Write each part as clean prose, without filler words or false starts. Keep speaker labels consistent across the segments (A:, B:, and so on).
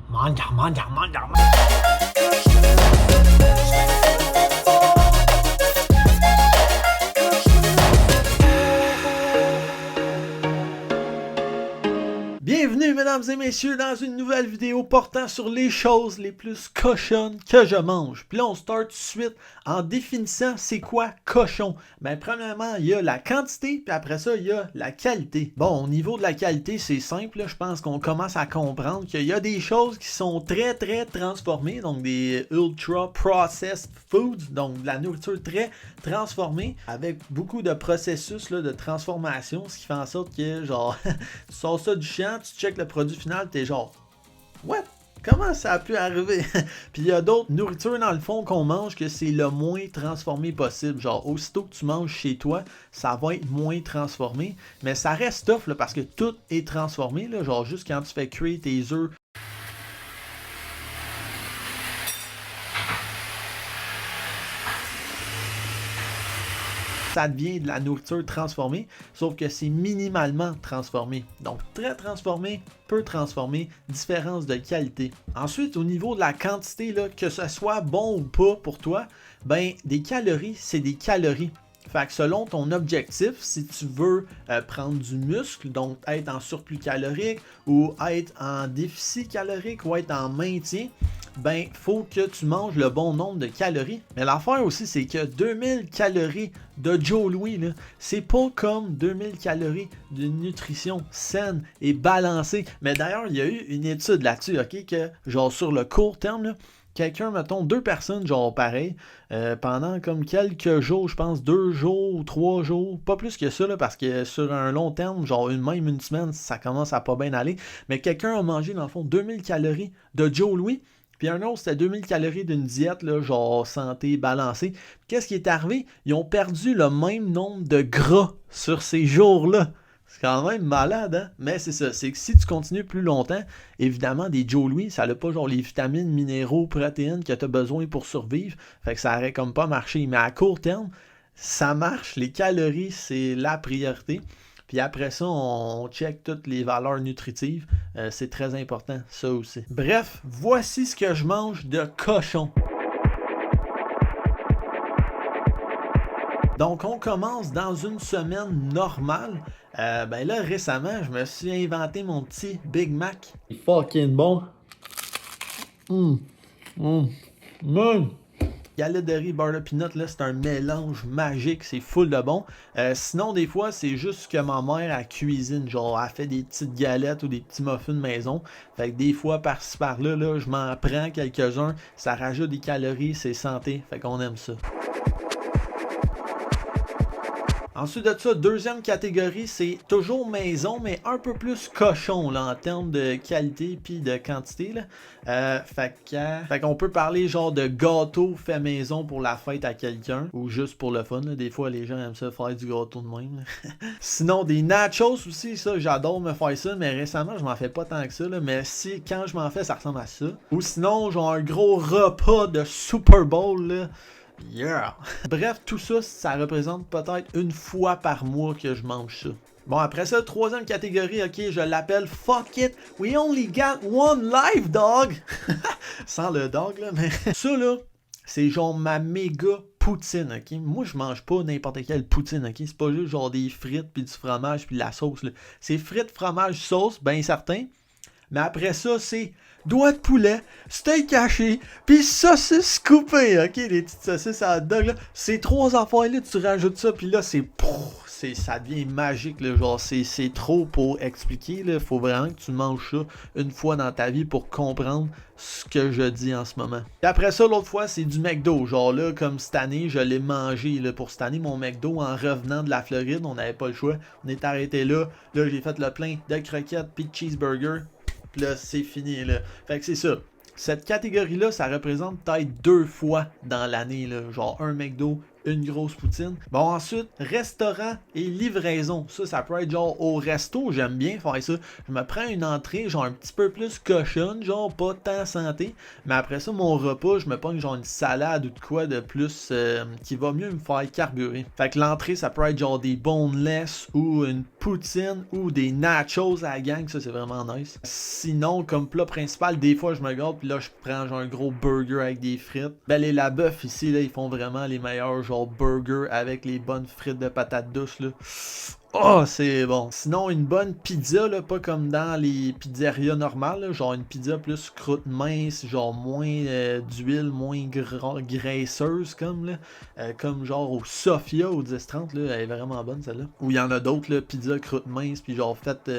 A: Manja, manja, manja. Bienvenue mesdames et messieurs dans une nouvelle vidéo portant sur les choses les plus cochonnes que je mange. Puis là on start tout de suite en définissant c'est quoi cochon. Ben premièrement il y a la quantité puis après ça il y a la qualité. Bon au niveau de la qualité c'est simple, là, je pense qu'on commence à comprendre qu'il y a des choses qui sont très transformées, donc des ultra processed foods, donc de la nourriture très transformée avec beaucoup de processus là, de transformation, ce qui fait en sorte que genre tu sors ça du champ, tu checkes le produit final, t'es genre what? Comment ça a pu arriver? Puis il y a d'autres nourritures dans le fond qu'on mange que c'est le moins transformé possible. Genre aussitôt que tu manges chez toi, ça va être moins transformé. Mais ça reste tough là, parce que tout est transformé. Là, genre juste quand tu fais cuire tes œufs. Ça devient de la nourriture transformée, sauf que c'est minimalement transformé. Donc très transformé, peu transformé, différence de qualité. Ensuite, au niveau de la quantité, là, que ce soit bon ou pas pour toi, ben des calories, c'est des calories. Fait que selon ton objectif, si tu veux prendre du muscle, donc être en surplus calorique ou être en déficit calorique ou être en maintien, ben faut que tu manges le bon nombre de calories. Mais l'affaire aussi, c'est que 2000 calories de Joe Louis, là, c'est pas comme 2000 calories d'une nutrition saine et balancée. Mais d'ailleurs, il y a eu une étude là-dessus, ok, que genre sur le court terme, là, quelqu'un, mettons, 2 personnes, genre pareil, pendant comme quelques jours, je pense 2 jours ou 3 jours, pas plus que ça, là, parce que sur un long terme, genre une semaine, ça commence à pas bien aller, mais quelqu'un a mangé, dans le fond, 2000 calories de Joe Louis, puis un autre, c'était 2000 calories d'une diète, là, genre santé, balancée. Qu'est-ce qui est arrivé? Ils ont perdu le même nombre de gras sur ces jours-là. C'est quand même malade, hein? Mais c'est ça, c'est que si tu continues plus longtemps, évidemment, des Joe Louis, ça n'a pas genre les vitamines, minéraux, protéines que tu as besoin pour survivre. Fait que ça aurait comme pas marché. Mais à court terme, ça marche. Les calories, c'est la priorité. Puis après ça, on check toutes les valeurs nutritives. C'est très important, ça aussi. Bref, voici ce que je mange de cochon. Donc, on commence dans une semaine normale. Ben là, récemment, je me suis inventé mon petit Big Mac. Il est fucking bon. Galette de riz, beurre de peanut, là, c'est un mélange magique, c'est full de bon. Sinon, des fois, c'est juste que ma mère, elle cuisine, genre, elle fait des petites galettes ou des petits muffins de maison. Fait que des fois, par-ci, par-là, là, je m'en prends quelques-uns, ça rajoute des calories, c'est santé, fait qu'on aime ça. Ensuite de ça, deuxième catégorie, c'est toujours maison, mais un peu plus cochon là, en termes de qualité puis de quantité. Là. Fait qu'on peut parler genre de gâteau fait maison pour la fête à quelqu'un ou juste pour le fun. Là. Des fois, les gens aiment ça faire du gâteau de même. Sinon, des nachos aussi, ça, j'adore me faire ça, mais récemment, je m'en fais pas tant que ça. Là, mais si, quand je m'en fais, ça ressemble à ça. Ou sinon, genre un gros repas de Super Bowl, là. Yeah! Bref, tout ça, ça représente peut-être une fois par mois que je mange ça. Bon, après ça, troisième catégorie, ok, je l'appelle Fuck it, we only got one life, dog! Sans le dog, là, mais ça, là, c'est genre ma méga poutine, ok? Moi, je mange pas n'importe quelle poutine, ok? C'est pas juste genre des frites, puis du fromage, puis de la sauce, là. C'est frites, fromage, sauce, ben certain. Mais après ça, c'est doigts de poulet, steak haché, puis saucisses coupées, ok? Les petites saucisses à hot dog, là. Ces trois affaires-là, tu rajoutes ça, puis là, ça devient magique, là. Genre, c'est trop pour expliquer, là. Faut vraiment que tu manges ça une fois dans ta vie pour comprendre ce que je dis en ce moment. Et après ça, l'autre fois, c'est du McDo. Genre là, comme cette année, je l'ai mangé, là. Pour cette année, mon McDo, en revenant de la Floride, on n'avait pas le choix. On est arrêté là. Là, j'ai fait le plein de croquettes puis de cheeseburger. Là, c'est fini, là. Fait que c'est ça. Cette catégorie-là, ça représente peut-être 2 fois dans l'année, là. Genre un McDo une grosse poutine. Bon, ensuite, restaurant et livraison. Ça peut être genre au resto, j'aime bien faire ça. Je me prends une entrée, genre un petit peu plus cochonne, genre pas tant santé. Mais après ça, mon repas, je me prends genre une salade ou de quoi de plus qui va mieux me faire carburer. Fait que l'entrée, ça peut être genre des boneless ou une poutine ou des nachos à la gang. Ça, c'est vraiment nice. Sinon, comme plat principal, des fois, je me garde puis là, je prends genre un gros burger avec des frites. Ben, les Labeuf ici, là, ils font vraiment les meilleurs genre burgers avec les bonnes frites de patates douces, là. Oh, c'est bon. Sinon, une bonne pizza, là, pas comme dans les pizzerias normales, là, genre une pizza plus croûte mince, genre moins d'huile, moins graisseuse, comme genre au Sofia au 10-30, là, elle est vraiment bonne celle-là. Ou il y en a d'autres, là, pizza croûte mince, puis genre faite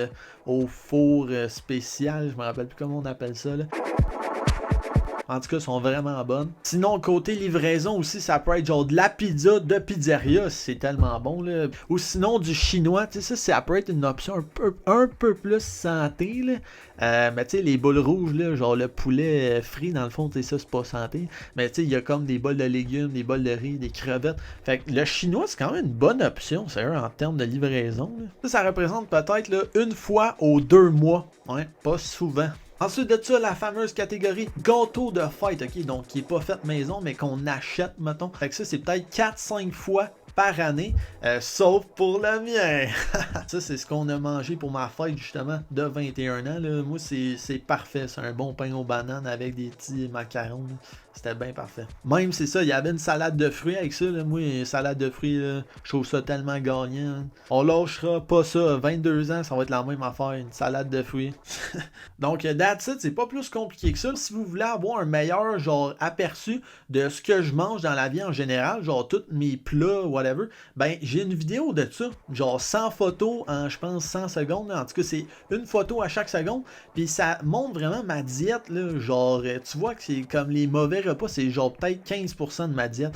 A: au four spécial, je me rappelle plus comment on appelle ça, là. En tout cas, sont vraiment bonnes. Sinon, côté livraison aussi, ça peut être genre de la pizza de pizzeria, c'est tellement bon, là. Ou sinon, du chinois, tu sais, ça peut être une option un peu plus santé, là. Mais tu sais, les boules rouges, là, genre le poulet frit, dans le fond, tu sais, ça, c'est pas santé. Mais tu sais, il y a comme des bols de légumes, des bols de riz, des crevettes. Fait que le chinois, c'est quand même une bonne option, sérieux, en termes de livraison, là. Ça représente peut-être, là, une fois aux 2 mois. Ouais, pas souvent. Ensuite de ça, la fameuse catégorie gâteau de fête, ok, donc qui est pas fait maison, mais qu'on achète, mettons. Fait que ça, c'est peut-être 4-5 fois par année, sauf pour le mien. Ça, c'est ce qu'on a mangé pour ma fête, justement, de 21 ans. Là. Moi, c'est parfait. C'est un bon pain aux bananes avec des petits macarons. C'était bien parfait. Même, c'est ça, il y avait une salade de fruits avec ça. Là. Moi, une salade de fruits, là, je trouve ça tellement gagnant. On lâchera pas ça. 22 ans, ça va être la même affaire. Une salade de fruits. Donc, that's it. C'est pas plus compliqué que ça. Si vous voulez avoir un meilleur, genre, aperçu de ce que je mange dans la vie en général, genre, tous mes plats, whatever, ben, j'ai une vidéo de ça. Genre, 100 photos en, je pense, 100 secondes. Là. En tout cas, c'est une photo à chaque seconde. Puis, ça montre vraiment ma diète, là. Genre, tu vois que c'est comme les mauvais repas, c'est genre peut-être 15% de ma diète.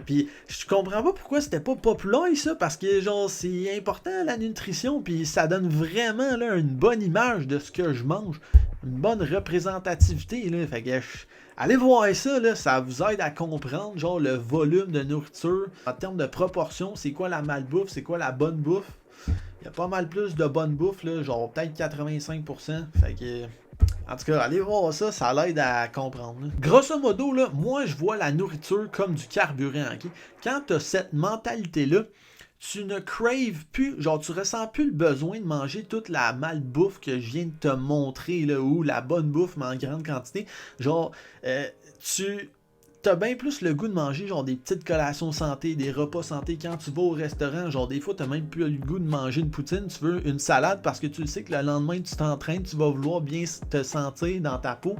A: Puis je comprends pas pourquoi c'était pas populaire ça, parce que genre c'est important la nutrition, puis ça donne vraiment là une bonne image de ce que je mange, une bonne représentativité là. Fait que allez voir ça là, ça vous aide à comprendre genre le volume de nourriture en termes de proportion, c'est quoi la malbouffe, c'est quoi la bonne bouffe. Il y a pas mal plus de bonne bouffe là, genre peut-être 85%. Fait que en tout cas, allez voir ça, ça l'aide à comprendre. Là. Grosso modo, là, moi je vois la nourriture comme du carburant. Okay? Quand tu as cette mentalité-là, tu ne craves plus, genre tu ressens plus le besoin de manger toute la malbouffe que je viens de te montrer, là, ou la bonne bouffe, mais en grande quantité. Genre, t'as bien plus le goût de manger genre des petites collations santé, des repas santé quand tu vas au restaurant. Genre des fois t'as même plus le goût de manger une poutine, tu veux une salade parce que tu sais que le lendemain tu t'entraînes, tu vas vouloir bien te sentir dans ta peau.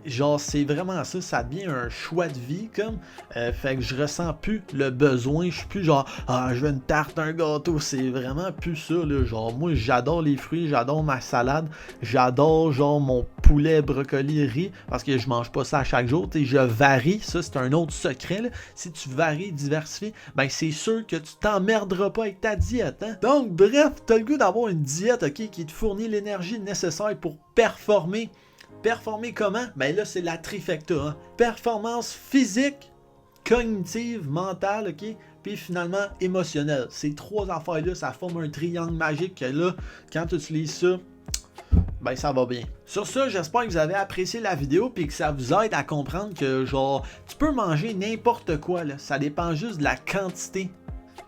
A: Genre c'est vraiment ça, ça devient un choix de vie comme. Fait que je ressens plus le besoin, je suis plus genre je veux une tarte, un gâteau, c'est vraiment plus ça là. Genre moi j'adore les fruits, j'adore ma salade, j'adore genre mon poulet, brocoli, riz parce que je mange pas ça à chaque jour, tu sais, je varie ça. C'est un autre secret, là. Si tu varies, diversifies, ben c'est sûr que tu t'emmerderas pas avec ta diète. Hein? Donc, bref, tu as le goût d'avoir une diète qui te fournit l'énergie nécessaire pour performer. Performer comment? Ben là, c'est la trifecta. Hein? Performance physique, cognitive, mentale, ok? Puis finalement, émotionnelle. Ces trois affaires-là, ça forme un triangle magique que là, quand tu utilises ça, ben ça va bien. Sur ça, j'espère que vous avez apprécié la vidéo puis que ça vous aide à comprendre que genre tu peux manger n'importe quoi là, ça dépend juste de la quantité,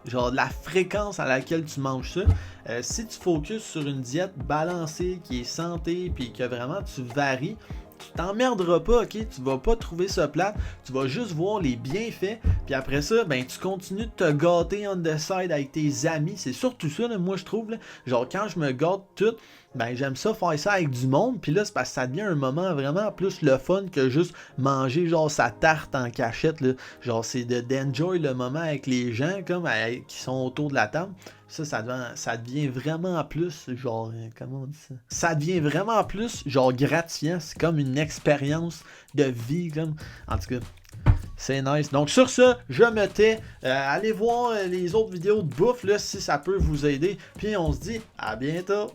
A: genre de la fréquence à laquelle tu manges ça. Si tu focuses sur une diète balancée qui est santé puis que vraiment tu varies, tu t'emmerderas pas, ok? Tu vas pas trouver ça plate, tu vas juste voir les bienfaits, puis après ça, ben tu continues de te gâter on the side avec tes amis, c'est surtout ça, là, moi je trouve, là, genre quand je me gâte tout, ben j'aime ça faire ça avec du monde, puis là c'est parce que ça devient un moment vraiment plus le fun que juste manger genre sa tarte en cachette, là. Genre c'est d'enjoy le moment avec les gens comme qui sont autour de la table. Ça devient vraiment plus, genre, comment on dit ça? Ça devient vraiment plus, genre, gratifiant. C'est comme une expérience de vie, comme, en tout cas, c'est nice. Donc, sur ça, je me tais. Allez voir les autres vidéos de bouffe, là, si ça peut vous aider. Puis, on se dit à bientôt!